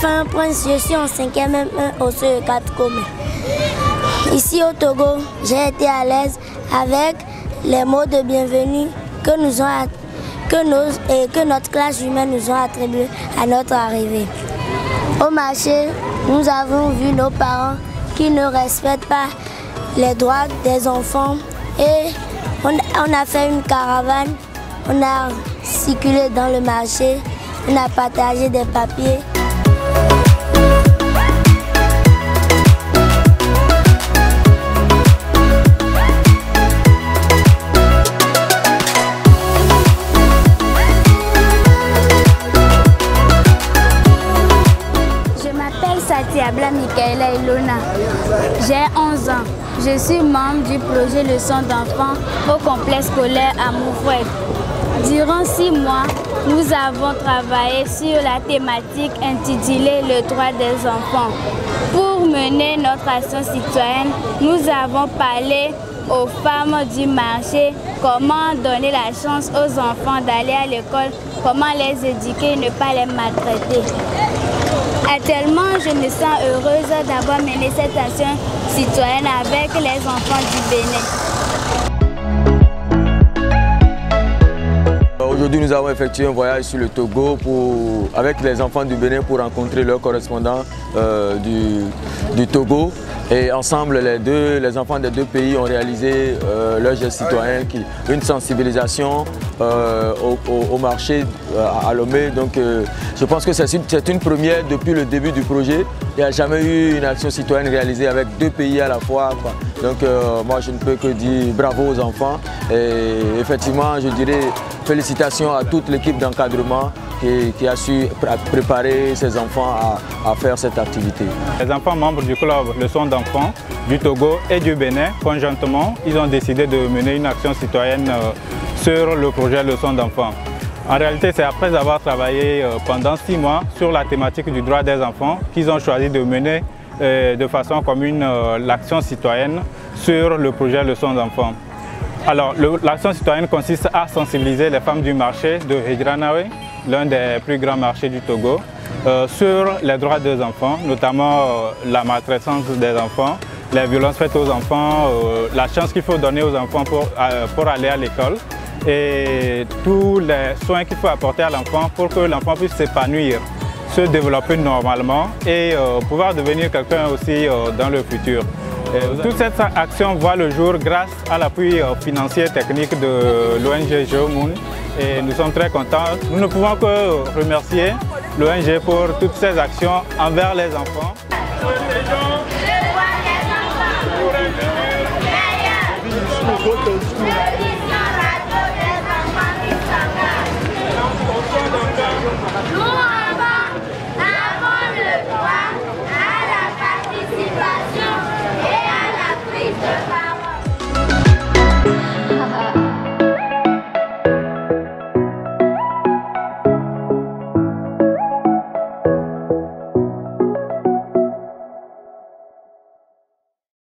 Enfin Prince, je suis en 5e M1 au CE4 commun. Ici au Togo, j'ai été à l'aise avec les mots de bienvenue que notre classe humaine nous ont attribués à notre arrivée. Au marché, nous avons vu nos parents qui ne respectent pas les droits des enfants et on a fait une caravane, on a circulé dans le marché, on a partagé des papiers. Abla Michaela Ilona. J'ai 11 ans. Je suis membre du projet Leçon d'enfants au complexe scolaire à Moufouet. Durant 6 mois, nous avons travaillé sur la thématique intitulée « Le droit des enfants ». Pour mener notre action citoyenne, nous avons parlé aux femmes du marché comment donner la chance aux enfants d'aller à l'école, comment les éduquer et ne pas les maltraiter. Actuellement, je me sens heureuse d'avoir mené cette action citoyenne avec les enfants du Bénin. Aujourd'hui, nous avons effectué un voyage sur le Togo avec les enfants du Bénin pour rencontrer leurs correspondants du Togo. Et ensemble, les enfants des deux pays ont réalisé leur geste citoyen, une sensibilisation au marché à Lomé. Donc je pense que c'est une première depuis le début du projet. Il n'y a jamais eu une action citoyenne réalisée avec deux pays à la fois, quoi. Donc moi je ne peux que dire bravo aux enfants. Et effectivement, je dirais félicitations à toute l'équipe d'encadrement qui a su préparer ses enfants à faire cette activité. Les enfants membres du club Leçon d'enfants du Togo et du Bénin, conjointement, ils ont décidé de mener une action citoyenne sur le projet Leçon d'enfants. En réalité, c'est après avoir travaillé pendant 6 mois sur la thématique du droit des enfants qu'ils ont choisi de mener de façon commune l'action citoyenne sur le projet Leçon d'enfants. Alors, l'action citoyenne consiste à sensibiliser les femmes du marché de Hejranawe, l'un des plus grands marchés du Togo, sur les droits des enfants, notamment la maltraitance des enfants, les violences faites aux enfants, la chance qu'il faut donner aux enfants pour aller à l'école et tous les soins qu'il faut apporter à l'enfant pour que l'enfant puisse s'épanouir, se développer normalement et pouvoir devenir quelqu'un aussi dans le futur. Toute cette action voit le jour grâce à l'appui financier et technique de l'ONG Geomoon et nous sommes très contents. Nous ne pouvons que remercier l'ONG pour toutes ces actions envers les enfants.